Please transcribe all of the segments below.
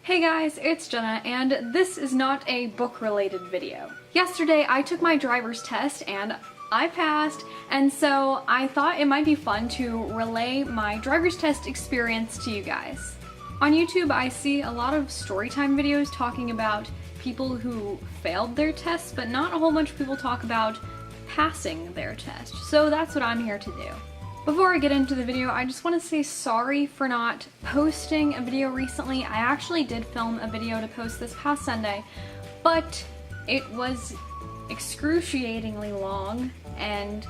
Hey guys, it's Jenna, and this is not a book-related video. Yesterday I took my driver's test and I passed, and so I thought it might be fun to relay my driver's test experience to you guys. On YouTube I see a lot of storytime videos talking about people who failed their tests, but not a whole bunch of people talk about passing their test, so that's what I'm here to do. Before I get into the video, I just want to say sorry for not posting a video recently. I actually did film a video to post this past Sunday, but it was excruciatingly long and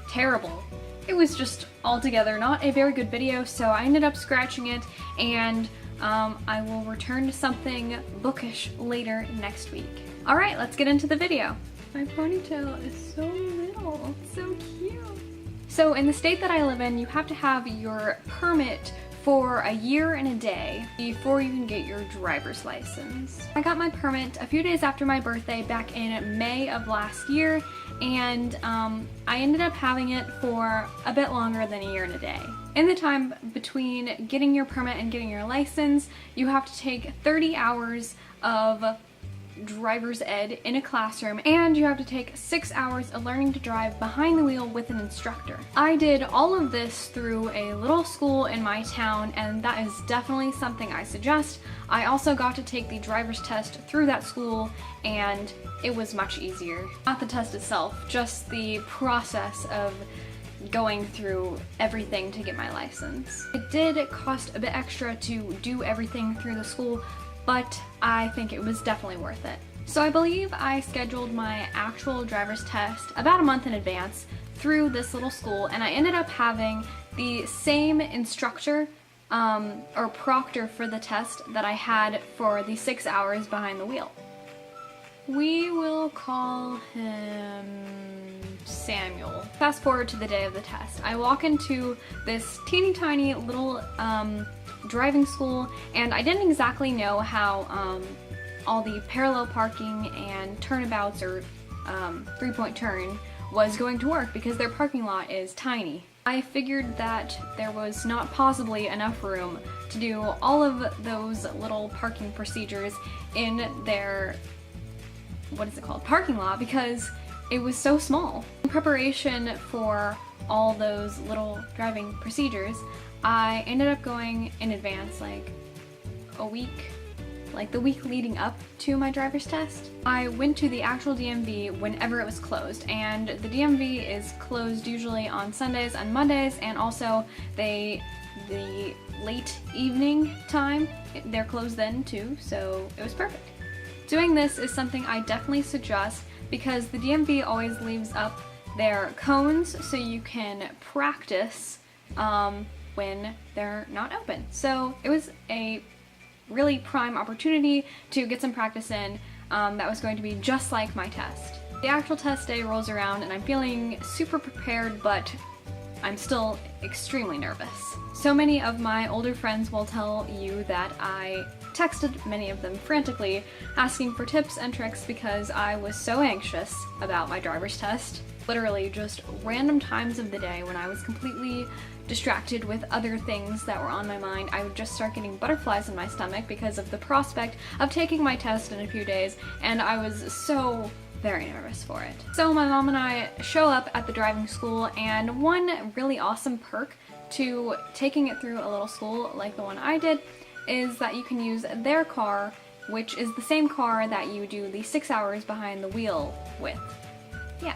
terrible. It was just altogether not a very good video, so I ended up scratching it, and I will return to something bookish later next week. Alright, let's get into the video. My ponytail is so little, it's so cute. So in the state that I live in, you have to have your permit for a year and a day before you can get your driver's license. I got my permit a few days after my birthday back in May of last year, and I ended up having it for a bit longer than a year and a day. In the time between getting your permit and getting your license, you have to take 30 hours of driver's ed in a classroom, and you have to take 6 hours of learning to drive behind the wheel with an instructor. I did all of this through a little school in my town, and that is definitely something I suggest. I also got to take the driver's test through that school, and it was much easier. Not the test itself, just the process of going through everything to get my license. It did cost a bit extra to do everything through the school, but I think it was definitely worth it. So I believe I scheduled my actual driver's test about a month in advance through this little school, and I ended up having the same instructor or proctor for the test that I had for the 6 hours behind the wheel. We will call him Samuel. Fast forward to the day of the test. I walk into this teeny tiny little driving school, and I didn't exactly know how all the parallel parking and turnabouts or three-point turn was going to work because their parking lot is tiny. I figured that there was not possibly enough room to do all of those little parking procedures in their, what is it called, parking lot, because it was so small. In preparation for all those little driving procedures, I ended up going in advance, like a week, like the week leading up to my driver's test. I went to the actual DMV whenever it was closed, and the DMV is closed usually on Sundays and Mondays, and also the late evening time, they're closed then too, so it was perfect. Doing this is something I definitely suggest because the DMV always leaves up their cones so you can practice when they're not open. So it was a really prime opportunity to get some practice in that was going to be just like my test. The actual test day rolls around and I'm feeling super prepared, but I'm still extremely nervous. So many of my older friends will tell you that I texted many of them frantically asking for tips and tricks because I was so anxious about my driver's test. Literally just random times of the day when I was completely distracted with other things that were on my mind, I would just start getting butterflies in my stomach because of the prospect of taking my test in a few days, and I was so very nervous for it. So my mom and I show up at the driving school, and one really awesome perk to taking it through a little school like the one I did is that you can use their car, which is the same car that you do the 6 hours behind the wheel with. Yeah.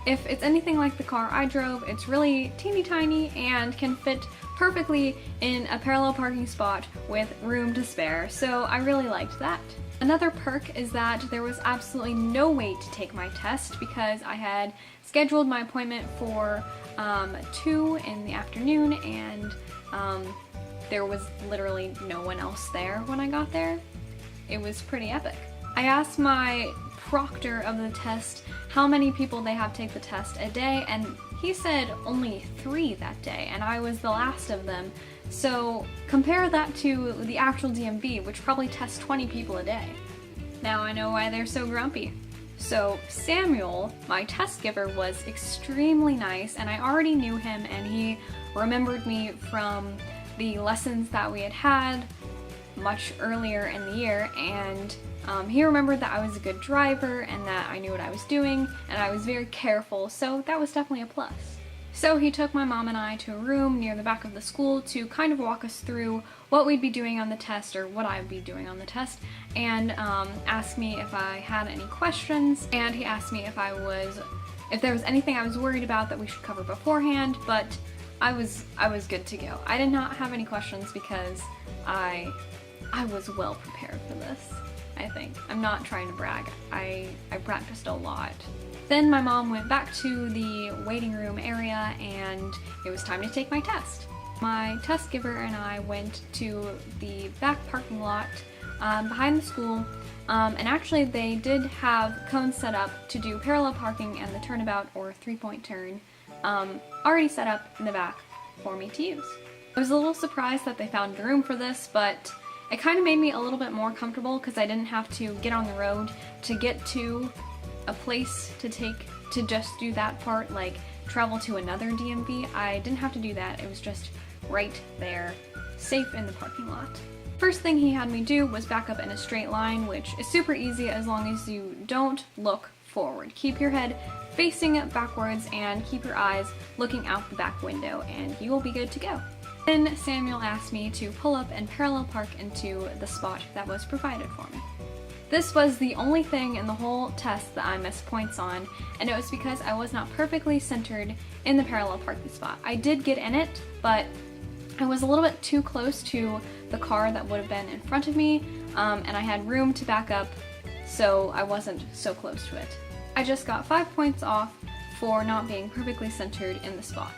If it's anything like the car I drove, it's really teeny tiny and can fit perfectly in a parallel parking spot with room to spare, so I really liked that. Another perk is that there was absolutely no wait to take my test because I had scheduled my appointment for 2 in the afternoon, and there was literally no one else there when I got there. It was pretty epic. I asked my proctor of the test how many people they have take the test a day, and he said only 3 that day, and I was the last of them. So compare that to the actual DMV, which probably tests 20 people a day. Now I know why they're so grumpy. So Samuel, my test giver, was extremely nice, and I already knew him, and he remembered me from the lessons that we had had much earlier in the year, and he remembered that I was a good driver and that I knew what I was doing and I was very careful, so that was definitely a plus. So he took my mom and I to a room near the back of the school to kind of walk us through what we'd be doing on the test, or what I'd be doing on the test, and asked me if I had any questions, and he asked me if there was anything I was worried about that we should cover beforehand, but I was good to go. I did not have any questions because I was well prepared for this, I think. I'm not trying to brag. I practiced a lot. Then my mom went back to the waiting room area and it was time to take my test. My test giver and I went to the back parking lot behind the school, and actually they did have cones set up to do parallel parking and the turnabout or three-point turn already set up in the back for me to use. I was a little surprised that they found room for this, but it kind of made me a little bit more comfortable because I didn't have to get on the road to get to a place to just do that part, like travel to another DMV. I didn't have to do that. It was just right there, safe in the parking lot. First thing he had me do was back up in a straight line, which is super easy as long as you don't look forward. Keep your head facing backwards and keep your eyes looking out the back window and you will be good to go. Then Samuel asked me to pull up and parallel park into the spot that was provided for me. This was the only thing in the whole test that I missed points on, and it was because I was not perfectly centered in the parallel parking spot. I did get in it, but I was a little bit too close to the car that would have been in front of me, and I had room to back up, so I wasn't so close to it. I just got 5 points off for not being perfectly centered in the spot.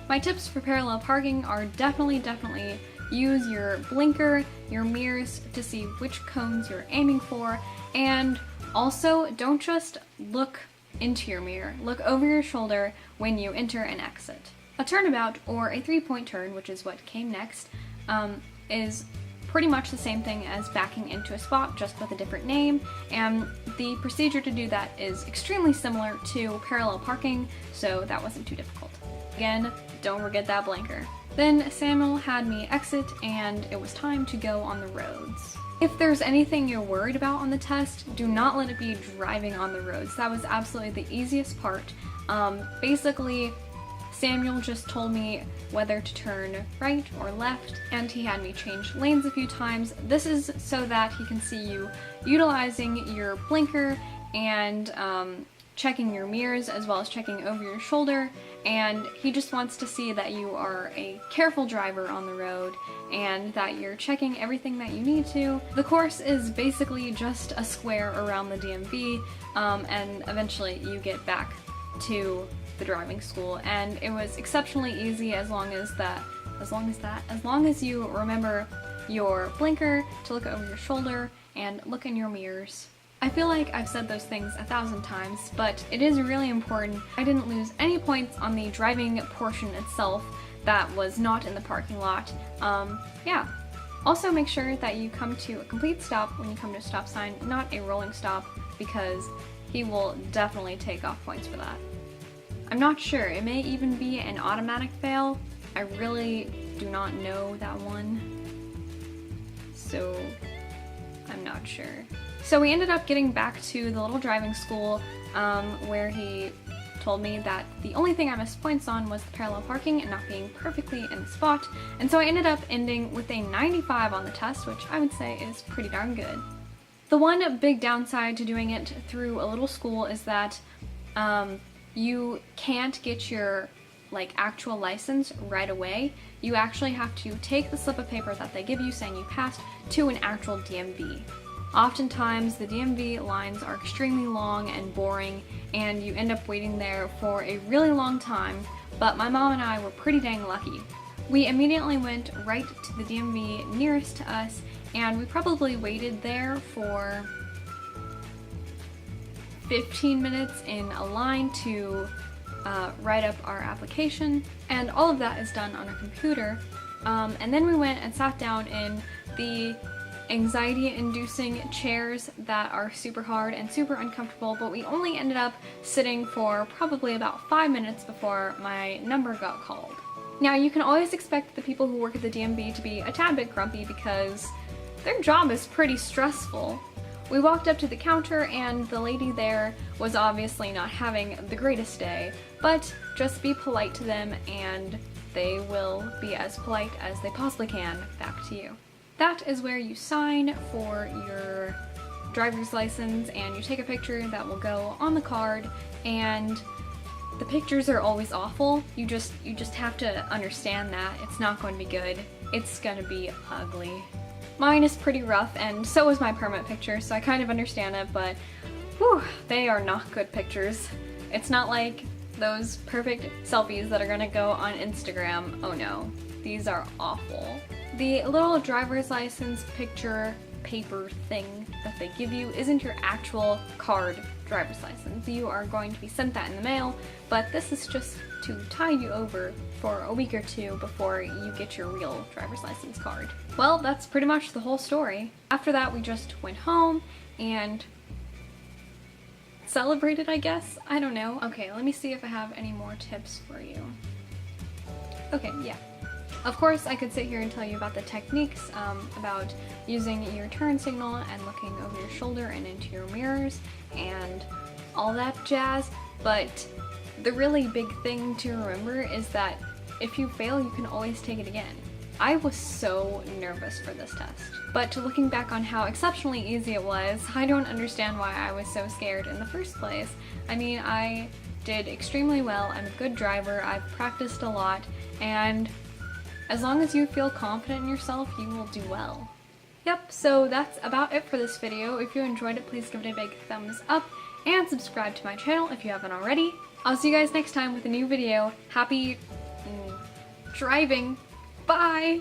My tips for parallel parking are definitely use your blinker, your mirrors to see which cones you're aiming for, and also don't just look into your mirror, look over your shoulder when you enter and exit. A turnabout, or a three-point turn, which is what came next, is pretty much the same thing as backing into a spot, just with a different name, and the procedure to do that is extremely similar to parallel parking, so that wasn't too difficult. Again, don't forget that blinker. Then Samuel had me exit and it was time to go on the roads. If there's anything you're worried about on the test, do not let it be driving on the roads. That was absolutely the easiest part. Basically, Samuel just told me whether to turn right or left, and he had me change lanes a few times. This is so that he can see you utilizing your blinker and checking your mirrors as well as checking over your shoulder, and he just wants to see that you are a careful driver on the road and that you're checking everything that you need to. The course is basically just a square around the DMV, and eventually you get back to the driving school, and it was exceptionally easy as long as you remember your blinker, to look over your shoulder and look in your mirrors. I feel like I've said those things 1,000 times, but it is really important. I didn't lose any points on the driving portion itself that was not in the parking lot. Yeah. Also make sure that you come to a complete stop when you come to a stop sign, not a rolling stop, because he will definitely take off points for that. I'm not sure, it may even be an automatic fail. I really do not know that one, so I'm not sure. So we ended up getting back to the little driving school where he told me that the only thing I missed points on was the parallel parking and not being perfectly in the spot, and so I ended up ending with a 95 on the test, which I would say is pretty darn good. The one big downside to doing it through a little school is that you can't get your actual license right away. You actually have to take the slip of paper that they give you saying you passed to an actual DMV. Oftentimes the DMV lines are extremely long and boring and you end up waiting there for a really long time, but my mom and I were pretty dang lucky. We immediately went right to the DMV nearest to us, and we probably waited there for 15 minutes in a line to write up our application, and all of that is done on a computer. And then we went and sat down in the anxiety-inducing chairs that are super hard and super uncomfortable, but we only ended up sitting for probably about 5 minutes before my number got called. Now, you can always expect the people who work at the DMV to be a tad bit grumpy because their job is pretty stressful. We walked up to the counter and the lady there was obviously not having the greatest day, but just be polite to them and they will be as polite as they possibly can back to you. That is where you sign for your driver's license and you take a picture that will go on the card, and the pictures are always awful. You just have to understand that it's not going to be good. It's gonna be ugly. Mine is pretty rough, and so is my permit picture, so I kind of understand it, but whew, they are not good pictures. It's not like those perfect selfies that are gonna go on Instagram. Oh no, these are awful. The little driver's license picture paper thing that they give you isn't your actual card driver's license. You are going to be sent that in the mail, but this is just to tide you over for a week or two before you get your real driver's license card. Well, that's pretty much the whole story. After that, we just went home and celebrated, I guess? I don't know. Okay, let me see if I have any more tips for you. Okay, yeah. Of course, I could sit here and tell you about the techniques, about using your turn signal and looking over your shoulder and into your mirrors and all that jazz, but the really big thing to remember is that if you fail, you can always take it again. I was so nervous for this test, but looking back on how exceptionally easy it was, I don't understand why I was so scared in the first place. I mean, I did extremely well. I'm a good driver. I've practiced a lot, and as long as you feel confident in yourself, you will do well. Yep, so that's about it for this video. If you enjoyed it, please give it a big thumbs up and subscribe to my channel if you haven't already. I'll see you guys next time with a new video. Happy driving. Bye!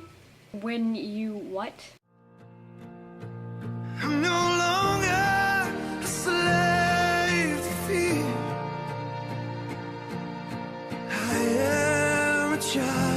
When you what? I'm no longer a slave to fear. I am a child.